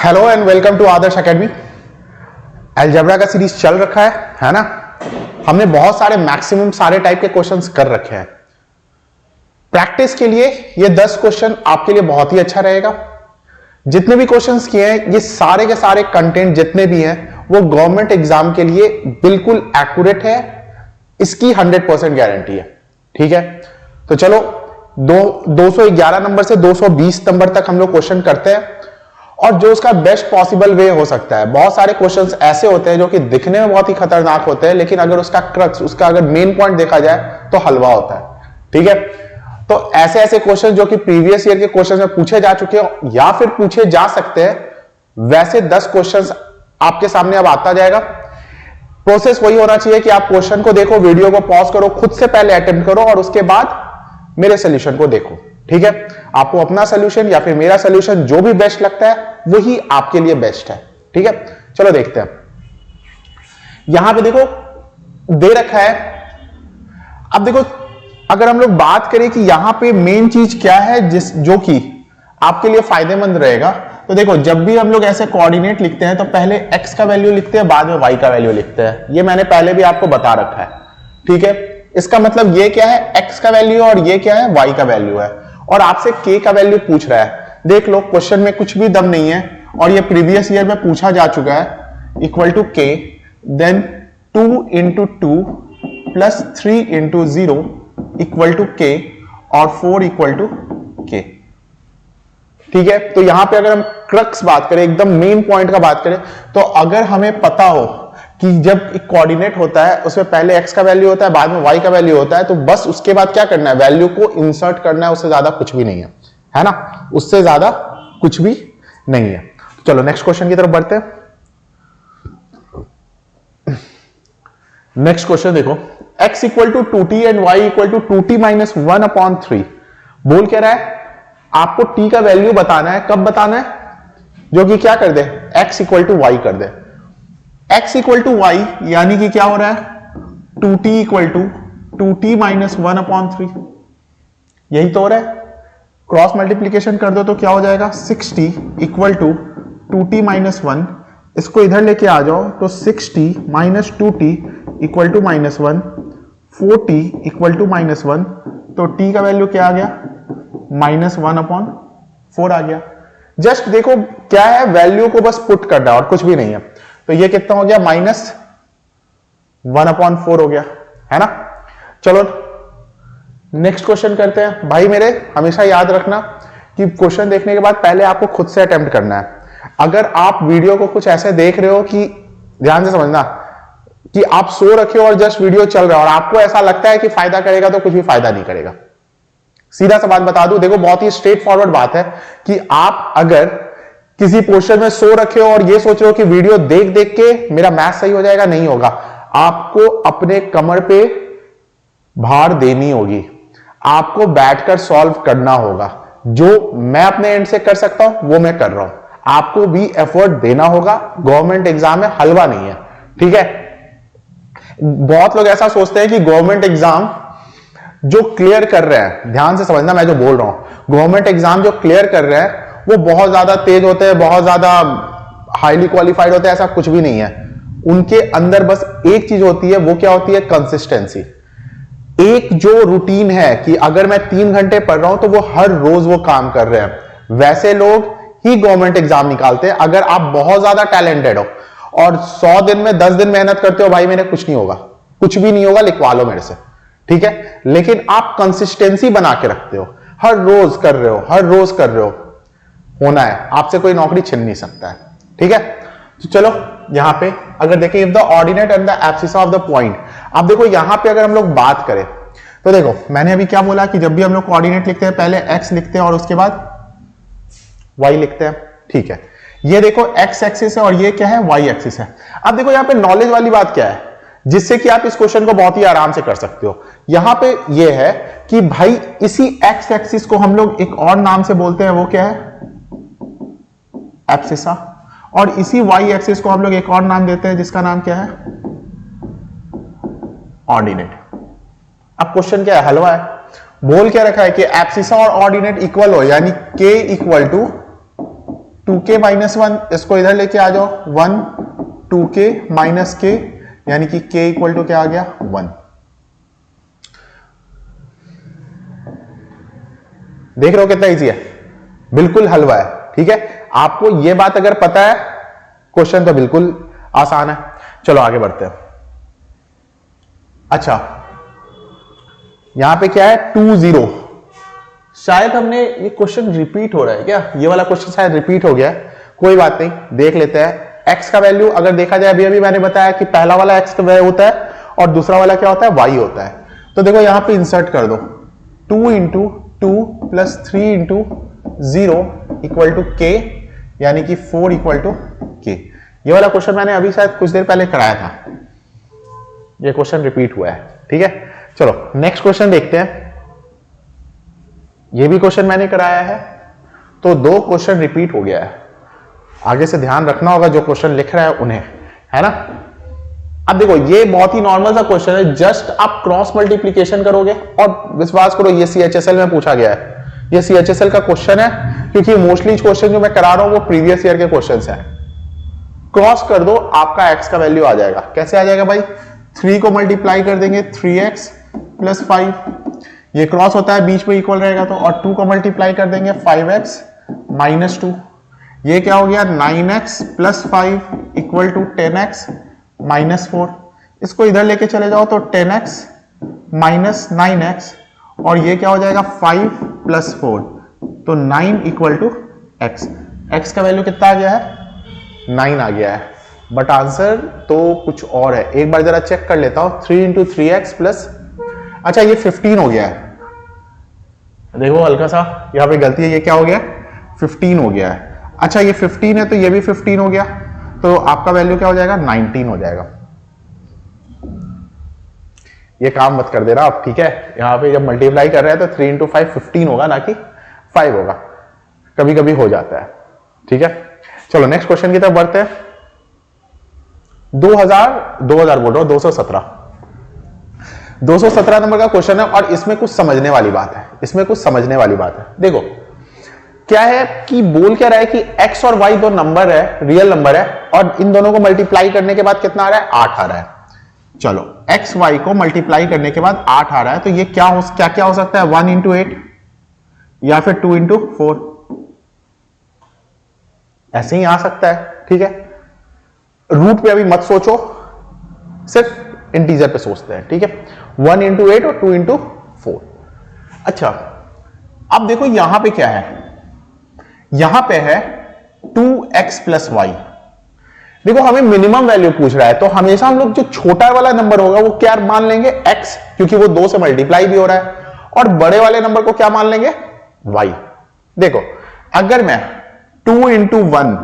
Hello and welcome to Adarsh academy. Algebra का series चल रखा है ना। हमने बहुत सारे मैक्सिमम सारे टाइप के क्वेश्चंस कर रखे हैं। प्रैक्टिस के लिए ये 10 क्वेश्चन आपके लिए बहुत ही अच्छा रहेगा। जितने भी क्वेश्चंस किए हैं ये सारे के सारे कंटेंट जितने भी हैं वो गवर्नमेंट एग्जाम के लिए बिल्कुल एक्यूरेट है, इसकी 100% गारंटी है। ठीक है, तो चलो 211 नंबर से 220 नंबर तक हम लोग क्वेश्चन करते हैं और जो उसका बेस्ट पॉसिबल वे हो सकता है। बहुत सारे क्वेश्चंस ऐसे होते हैं जो कि दिखने में बहुत ही खतरनाक होते हैं, लेकिन अगर उसका क्रक्स, उसका अगर मेन पॉइंट देखा जाए तो हलवा होता है। ठीक है, तो ऐसे ऐसे क्वेश्चन जो कि प्रीवियस ईयर के क्वेश्चन में पूछे जा चुके हैं या फिर पूछे जा सकते हैं, वैसे 10 क्वेश्चन आपके सामने अब आता जाएगा। प्रोसेस वही होना चाहिए कि आप क्वेश्चन को देखो, वीडियो को पॉज करो, खुद से पहले अटेम्प्ट करो और उसके बाद मेरे सोल्यूशन को देखो। ठीक है, आपको अपना सोल्यूशन या फिर मेरा सोल्यूशन जो भी बेस्ट लगता है वही आपके लिए बेस्ट है। ठीक है, चलो देखते हैं। यहां पे देखो दे रखा है। अब देखो अगर हम लोग बात करें कि यहां पे मेन चीज क्या है जो कि आपके लिए फायदेमंद रहेगा, तो देखो जब भी हम लोग ऐसे कोऑर्डिनेट लिखते हैं तो पहले x का वैल्यू लिखते हैं, बाद में y का वैल्यू लिखते हैं। ये मैंने पहले भी आपको बता रखा है। ठीक है, इसका मतलब ये क्या है, x का वैल्यू और ये क्या है, y का वैल्यू है। और आपसे k का वैल्यू पूछ रहा है। देख लो क्वेश्चन में कुछ भी दम नहीं है और ये प्रीवियस ईयर में पूछा जा चुका है। Equal to k then 2 into 2 plus 3 into 0 equal to k और 4 इक्वल टू k। ठीक है, तो यहां पे अगर हम क्रक्स बात करें, एकदम मेन पॉइंट का बात करें, तो अगर हमें पता हो कि जब एक कोऑर्डिनेट होता है उसमें पहले x का वैल्यू होता है, बाद में y का वैल्यू होता है, तो बस उसके बाद क्या करना है, वैल्यू को इंसर्ट करना है। उससे ज्यादा कुछ भी नहीं है ना, उससे ज्यादा कुछ भी नहीं है। चलो नेक्स्ट क्वेश्चन की तरफ बढ़ते हैं। नेक्स्ट क्वेश्चन देखो, x equal to 2t and y equal to 2t minus 1/3 बोल क्या रहा है, आपको t का वैल्यू बताना है। कब बताना है, जो कि क्या कर दे, x इक्वल टू y कर दे। x इक्वल टू y यानी कि क्या हो रहा है, 2t equal to 2t minus 1/3, यही तो हो रहा है। क्रॉस मल्टीप्लीकेशन कर दो तो क्या हो जाएगा, 6t equal to 2t minus 1। इसको इधर लेके आ जाओ तो 6t minus 2t equal to minus 1, 4t equal to minus 1। तो t का वैल्यू क्या आ गया, माइनस 1/4 आ गया। जस्ट देखो क्या है, वैल्यू को बस पुट करना और कुछ भी नहीं है। तो ये कितना हो गया, माइनस 1/4 हो गया, है ना। चलो नेक्स्ट क्वेश्चन करते हैं। भाई मेरे हमेशा याद रखना कि क्वेश्चन देखने के बाद पहले आपको खुद से अटेम्प्ट करना है। अगर आप वीडियो को कुछ ऐसे देख रहे हो कि, ध्यान से समझना, कि आप सो रखे हो और जस्ट वीडियो चल रहा है और आपको ऐसा लगता है कि फायदा करेगा, तो कुछ भी फायदा नहीं करेगा। सीधा सा बात बता दूं, देखो बहुत ही स्ट्रेट फॉरवर्ड बात है कि आप अगर किसी पोर्शन में सो रखे हो और ये सोच रहे हो कि वीडियो देख देख के मेरा मैथ सही हो जाएगा, नहीं होगा। आपको अपने कमर पे भार देनी होगी, आपको बैठकर सॉल्व करना होगा। जो मैं अपने एंड से कर सकता हूं वो मैं कर रहा हूं, आपको भी एफर्ट देना होगा। गवर्नमेंट एग्जाम में हलवा नहीं है। ठीक है, बहुत लोग ऐसा सोचते हैं कि गवर्नमेंट एग्जाम जो क्लियर कर रहे हैं, ध्यान से समझना मैं जो बोल रहा हूं, गवर्नमेंट एग्जाम जो क्लियर कर रहे हैं वो बहुत ज्यादा तेज होते हैं, बहुत ज्यादा हाईली क्वालिफाइड होते हैं, ऐसा कुछ भी नहीं है। उनके अंदर बस एक चीज होती है, वो क्या होती है, कंसिस्टेंसी। एक जो रूटीन है कि अगर मैं 3 घंटे पढ़ रहा हूं तो वो हर रोज वो काम कर रहे हैं, वैसे लोग ही गवर्नमेंट एग्जाम निकालते हैं। अगर आप बहुत ज्यादा टैलेंटेड हो और 100 दिन में 10 दिन मेहनत करते हो, भाई मेरे कुछ नहीं होगा, कुछ भी नहीं होगा, लिखवा लो मेरे से। ठीक है, लेकिन आप कंसिस्टेंसी बना के रखते हो, हर रोज कर रहे हो, हर रोज कर रहे हो, होना है, आपसे कोई नौकरी छीन नहीं सकता है। ठीक है, तो चलो यहां पे अगर देखें, if the ordinate and the abscess of the point. अब देखो यहां पे अगर हम लोग बात करें तो देखो मैंने अभी क्या बोला कि जब भी हम लोग कोऑर्डिनेट लिखते हैं पहले x लिखते हैं और उसके बाद y लिखते हैं। ठीक है, ये देखो x एक्सिस है और ये क्या है, y एक्सिस है। अब देखो यहां पे नॉलेज वाली बात क्या है, जिससे कि आप इस क्वेश्चन को बहुत ही आराम से कर सकते हो। यहां पे ये है कि भाई इसी x एक्सिस को हम लोग एक और नाम से बोलते हैं, वो क्या है, एब्सिसा। और इसी y एक्सिस को हम लोग एक और नाम देते हैं, जिसका नाम क्या है, ऑर्डिनेट। अब क्वेश्चन क्या है, हलवा है। बोल क्या रखा है कि एब्सिसा और ऑर्डिनेट इक्वल हो, यानी k equal to 2k minus 1, इसको इधर लेके आ जाओ, 1 2k माइनस k, यानी कि k इक्वल टू क्या आ गया 1। देख रहे हो कितना इजी है, बिल्कुल हलवा है। ठीक है, आपको ये बात अगर पता है, क्वेश्चन तो बिल्कुल आसान है। चलो आगे बढ़ते हैं। अच्छा, यहां पे क्या है 2 0, शायद हमने ये क्वेश्चन रिपीट हो रहा है क्या, ये वाला क्वेश्चन शायद रिपीट हो गया है, कोई बात नहीं, देख लेते हैं। x का वैल्यू अगर देखा जाए, अभी अभी मैंने बताया कि पहला वाला x का वैल्यू होता है और दूसरा वाला क्या होता है, y होता है। तो देखो यहां पे इंसर्ट कर दो, 2 into 2 plus 3 into 0 equal to k, यानी कि 4 इक्वल टू k। ये वाला क्वेश्चन मैंने अभी शायद कुछ देर पहले कराया था, ये क्वेश्चन रिपीट हुआ है। ठीक है, चलो नेक्स्ट क्वेश्चन देखते हैं। ये भी क्वेश्चन मैंने कराया है, तो 2 क्वेश्चन रिपीट हो गया है। आगे से ध्यान रखना होगा जो क्वेश्चन लिख रहा है उन्हें, है ना। अब देखो ये बहुत ही नॉर्मल सा क्वेश्चन है, जस्ट आप क्रॉस मल्टीप्लीकेशन करोगे, और विश्वास करो ये CHSL में पूछा गया है, ये CHSL का क्वेश्चन है, क्योंकि मोस्टली क्वेश्चन जो मैं करा रहा हूं वो प्रीवियस ईयर के क्वेश्चन है। क्रॉस कर दो, आपका x का वैल्यू आ जाएगा। कैसे आ जाएगा भाई, 3 को मल्टीप्लाई कर देंगे 3x प्लस 5, ये क्रॉस होता है बीच में इक्वल रहेगा तो, और 2 को मल्टीप्लाई कर देंगे 5x माइनस 2, ये क्या हो गया 9x plus 5 equal to 10x minus 4। इसको इधर लेके चले जाओ तो 10x माइनस 9x, और ये क्या हो जाएगा 5 प्लस 4, तो 9 इक्वल टू x। x का वैल्यू कितना आ गया है, 9 आ गया है, बट आंसर तो कुछ और है। एक बार जरा चेक कर लेता हूं, 3 इंटू 3x प्लस, अच्छा ये 15 हो गया है। देखो हल्का सा यहां पे गलती है, ये क्या हो गया 15 हो गया है। अच्छा ये 15 है तो ये भी 15 हो गया, तो आपका वैल्यू क्या हो जाएगा 19 हो जाएगा। ये काम मत कर देना आप, ठीक है। यहां पे जब मल्टीप्लाई कर रहे हैं तो 3 इंटू 5 15 होगा, ना कि 5 होगा, कभी कभी हो जाता है। ठीक है, चलो नेक्स्ट क्वेश्चन की तरफ बढ़ते हैं। 2000 बोल रहा हूं, 217 नंबर का क्वेश्चन है, और इसमें कुछ समझने वाली बात है, इसमें कुछ समझने वाली बात है। देखो क्या है कि बोल क्या रहा है कि x और y दो नंबर है, रियल नंबर है, और इन दोनों को मल्टीप्लाई करने के बाद कितना आ रहा है 8 आ रहा है। चलो x y को मल्टीप्लाई करने के बाद 8 आ रहा है, तो ये क्या हो सकता है 1 इंटू 8 या फिर 2 इंटू 4, ऐसे ही आ सकता है। ठीक है, रूट पे अभी मत सोचो, सिर्फ इंटीजर पे सोचते हैं। ठीक है, 1 इंटू 8 और 2 इंटू 4। अच्छा अब देखो यहां पे क्या है, यहां पे है 2x प्लस वाई। देखो हमें मिनिमम वैल्यू पूछ रहा है, तो हमेशा हम लोग जो छोटा वाला नंबर होगा वो क्या मान लेंगे x, क्योंकि वो 2 से मल्टीप्लाई भी हो रहा है, और बड़े वाले नंबर को क्या मान लेंगे y। देखो अगर मैं 2 इंटू 1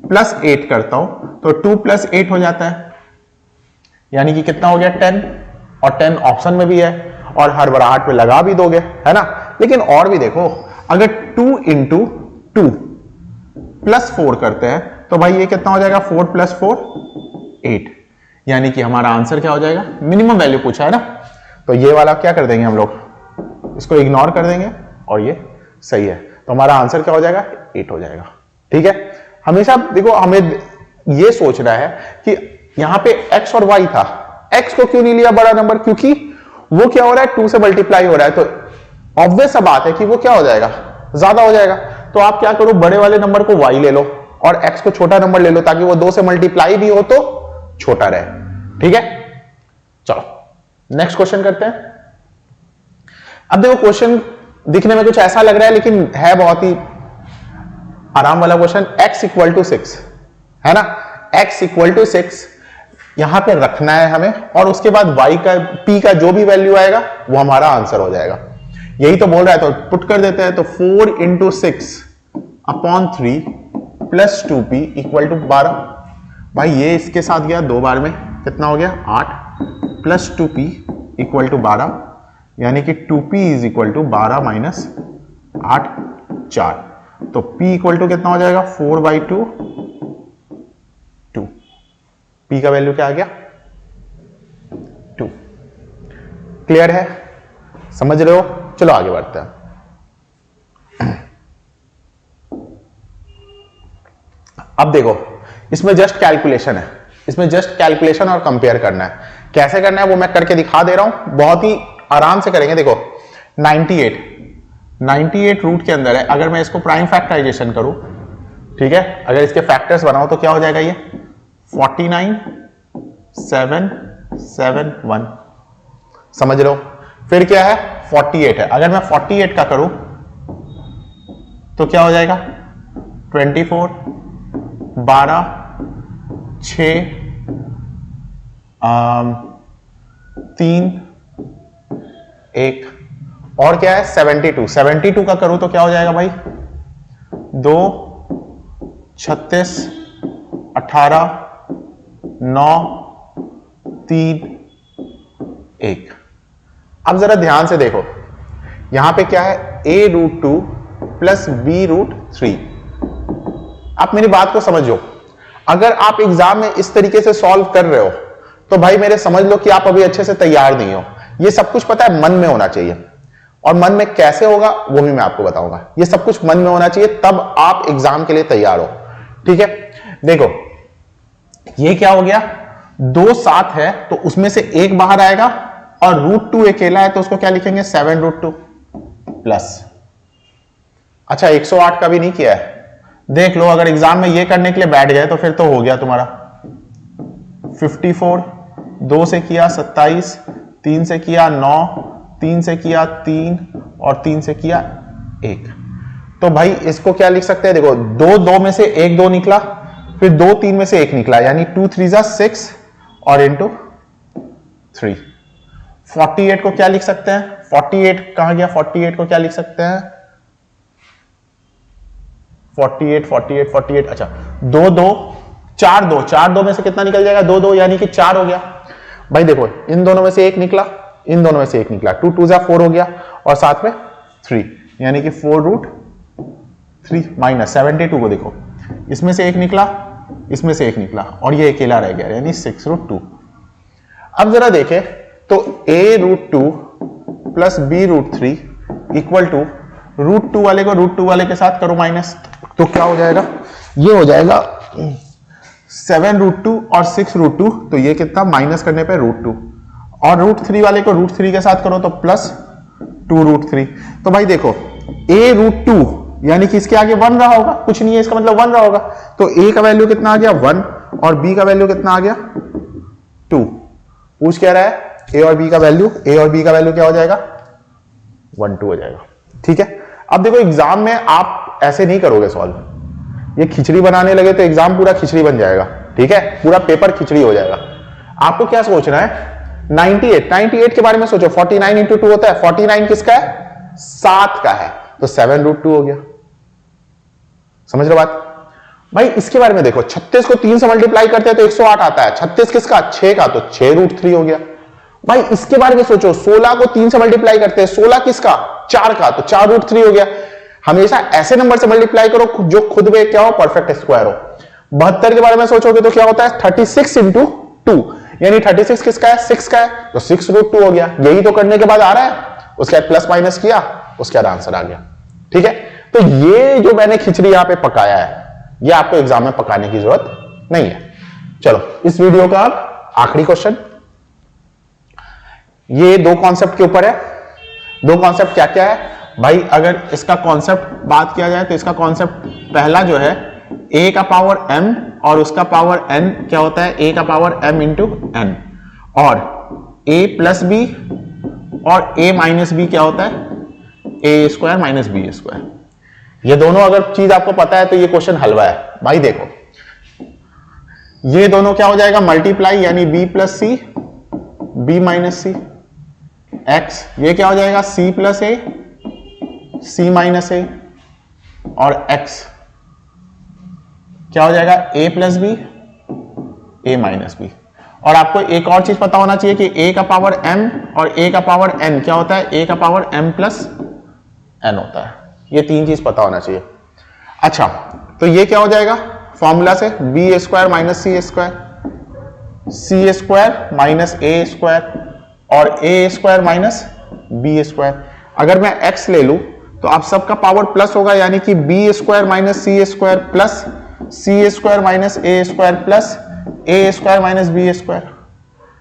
प्लस 8 करता हूं तो 2 प्लस 8 हो जाता है, यानी कि कितना हो गया 10, और 10 ऑप्शन में भी है, और हर बराहट पे लगा भी दोगे, है ना। लेकिन और भी देखो, अगर 2 इंटू 2 प्लस 4 करते हैं तो भाई ये कितना हो जाएगा 4 प्लस 4 8, यानी कि हमारा आंसर क्या हो जाएगा, मिनिमम वैल्यू पूछा है ना, तो ये वाला क्या कर देंगे हम लोग, इसको इग्नोर कर देंगे, और ये सही है, तो हमारा आंसर क्या हो जाएगा 8 हो जाएगा। ठीक है, हमेशा देखो हमें ये सोचना है कि यहां पे x और y था, x को क्यों नहीं लिया बड़ा नंबर, क्योंकि वो क्या हो रहा है 2 से मल्टीप्लाई हो रहा है, तो ऑब्वियस सा बात है कि वो क्या हो जाएगा ज्यादा हो जाएगा। तो आप क्या करो, बड़े वाले नंबर को y ले लो और x को छोटा नंबर ले लो, ताकि वो 2 से मल्टीप्लाई भी हो तो छोटा रहे। ठीक है, चलो नेक्स्ट क्वेश्चन करते हैं। अब देखो क्वेश्चन दिखने में कुछ ऐसा लग रहा है, लेकिन है बहुत ही आराम वाला क्वेश्चन। x इक्वल टू 6 है ना, x इक्वल टू 6 यहां पे रखना है हमें, और उसके बाद y का p का जो भी वैल्यू आएगा वो हमारा आंसर हो जाएगा। यही तो बोल रहा है, तो पुट कर देते हैं। तो 4 into 6 upon 3 plus 2p equal to 12। भाई ये इसके साथ गया 2 बार में, कितना हो गया 8 प्लस 2p इक्वल टू 12, यानी कि 2p is equal to 12 minus 8 4, तो p इक्वल टू कितना हो जाएगा 4/2 2। p का वैल्यू क्या आ गया 2। क्लियर है, समझ रहे हो। चलो आगे बढ़ते हैं। अब देखो इसमें जस्ट कैलकुलेशन है, इसमें जस्ट कैलकुलेशन और कंपेयर करना है। कैसे करना है वो मैं करके दिखा दे रहा हूं, बहुत ही आराम से करेंगे। देखो 98 रूट के अंदर है, अगर मैं इसको प्राइम फैक्टराइजेशन करूं, ठीक है, अगर इसके फैक्टर्स बनाओ तो क्या हो जाएगा, ये 49771 समझ लो। फिर क्या है 48 है, अगर मैं 48 का करूं तो क्या हो जाएगा 24 12 6 3 1 और क्या है 72 का करूं तो क्या हो जाएगा भाई 2 36 18 9 3 1। अब जरा ध्यान से देखो यहां पे क्या है a√2 प्लस b√3। आप मेरी बात को समझो, अगर आप एग्जाम में इस तरीके से सॉल्व कर रहे हो तो भाई मेरे समझ लो कि आप अभी अच्छे से तैयार नहीं हो। ये सब कुछ पता है मन में होना चाहिए, और मन में कैसे होगा वो भी मैं आपको बताऊंगा। ये सब कुछ मन में होना चाहिए, तब आप एग्जाम के लिए तैयार हो, ठीक है। देखो ये क्या हो गया 2 7 है तो उसमें से एक बाहर आएगा, और √2 अकेला है तो उसको क्या लिखेंगे 7√2 प्लस। अच्छा 108 का भी नहीं किया है, देख लो अगर एग्जाम में ये करने के लिए बैठ गए तो फिर तो हो गया तुम्हारा 54 2 से किया 27 3 से किया 9 3 से किया 3 और 3 से किया 1। तो भाई इसको क्या लिख सकते हैं, देखो 2 में से 1 2 निकला, फिर 2 3 में से 1 निकला, यानी 2 3 6 और इंटू 3। 48 को क्या लिख सकते हैं, 48 कहां गया, 48 को क्या लिख सकते हैं 48 अच्छा 2 2 4 2 4 2 में से कितना निकल जाएगा 2 2 यानी कि 4 हो गया। भाई देखो इन दोनों में से 1 निकला, इन दोनों में से 1 निकला, 2 2 4 हो गया, और साथ में 3 यानी कि 4√3 माइनस 72 को देखो इसमें से 1 निकला, इसमें से 1 निकला, और ये अकेला रह गया यानी 6√2। अब जरा देखें तो a√2 plus b√3 equal to √2 वाले को √2 वाले के साथ करो माइनस, तो क्या हो जाएगा, ये हो जाएगा 7√2 और 6√2, तो ये कितना माइनस करने पे √2, और √3 वाले को √3 के साथ करो तो प्लस 2√3। तो भाई देखो a√2 यानी कि इसके आगे 1 रहा होगा, कुछ नहीं है इसका मतलब 1 रहा होगा, तो a का वैल्यू कितना आ गया 1 और b का वैल्यू कितना आ गया 2। पूछ क्या रहा है a और b का वैल्यू, a और b का वैल्यू क्या हो जाएगा 1 2 हो जाएगा, ठीक है। अब देखो एग्जाम में आप ऐसे नहीं करोगे सॉल्व, ये खिचड़ी बनाने लगे तो एग्जाम पूरा खिचड़ी बन जाएगा, ठीक है, पूरा पेपर खिचड़ी हो जाएगा। आपको क्या सोचना है 98 के बारे में सोचो, 49 इंटू 2 होता है, 49 किसका है 7 का है, तो 7√2 हो गया, समझ लो बात। भाई इसके बारे में देखो 36 को 3 से मल्टीप्लाई करते हैं तो 108 आता है, 36 किसका 6 का, तो 6√3 हो गया। भाई इसके बारे में सोचो 16 को 3 से मल्टीप्लाई करते हैं, 16 किसका 4 का, तो 4√3 हो गया। हमेशा ऐसे नंबर से मल्टीप्लाई करो जो खुद में क्या हो परफेक्ट स्क्वायर हो। 72 के बारे में सोचोगे तो क्या होता है 36 इंटू 2, यानी 36 किसका है 6 का है, तो 6√2 हो गया। यही तो करने के बाद आ रहा है, उसके बाद प्लस माइनस किया, उसके बाद आंसर आ गया, ठीक है। तो ये जो मैंने खिचड़ी यहां पे पकाया है ये आपको एग्जाम में पकाने की जरूरत नहीं है। चलो इस वीडियो का आखिरी क्वेश्चन, ये 2 कॉन्सेप्ट के ऊपर है। 2 कॉन्सेप्ट क्या क्या है भाई, अगर इसका कॉन्सेप्ट बात किया जाए तो इसका कॉन्सेप्ट पहला जो है a का पावर m और उसका पावर n क्या होता है a का पावर m इंटू n, और a प्लस b और a माइनस b क्या होता है a square minus b square. ये दोनों अगर चीज आपको पता है तो ये क्वेश्चन हलवा है। भाई देखो ये दोनों क्या हो जाएगा मल्टीप्लाई, यानी b प्लस सी b माइनस सी x, ये क्या हो जाएगा c plus a c minus a, और x क्या हो जाएगा a plus b a minus b। और आपको एक और चीज पता होना चाहिए कि a का पावर m और a का पावर n क्या होता है a का पावर m प्लस n होता है। ये 3 चीज पता होना चाहिए। अच्छा तो ये क्या हो जाएगा फॉर्मूला से b square minus c square minus a square और a square minus b square. अगर मैं x ले लूं तो आप सबका पावर प्लस होगा, यानी कि b square minus c square plus C square minus A square plus A square minus B square,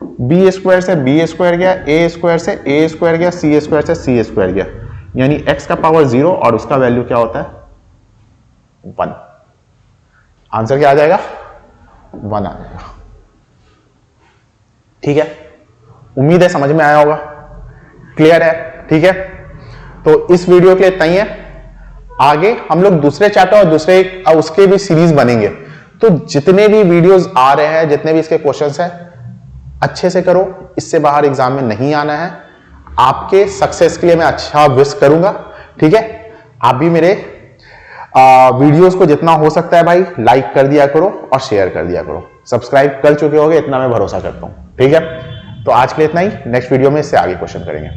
B square से बी स्क्वायर गया, ए स्क्वायर से ए स्क्वायर गया, सी स्क्वायर से सी स्क्वायर गया, यानी x का पावर 0 और उसका वैल्यू क्या होता है 1। आंसर क्या आ जाएगा 1 आ जाएगा। ठीक है, उम्मीद है समझ में आया होगा, क्लियर है। ठीक है, तो इस वीडियो के लिए इतना ही है। आगे हम लोग दूसरे चैप्टर और दूसरे उसके भी सीरीज बनेंगे, तो जितने भी वीडियोस आ रहे हैं, जितने भी इसके क्वेश्चंस हैं, अच्छे से करो, इससे बाहर एग्जाम में नहीं आना है। आपके सक्सेस के लिए मैं अच्छा विश करूंगा। ठीक है, आप भी मेरे वीडियोस को जितना हो सकता है भाई लाइक कर दिया करो और शेयर कर दिया करो। सब्सक्राइब कर चुके होगे इतना मैं भरोसा करता हूं। ठीक है, तो आज के लिए इतना ही, नेक्स्ट वीडियो में इससे आगे क्वेश्चन करेंगे।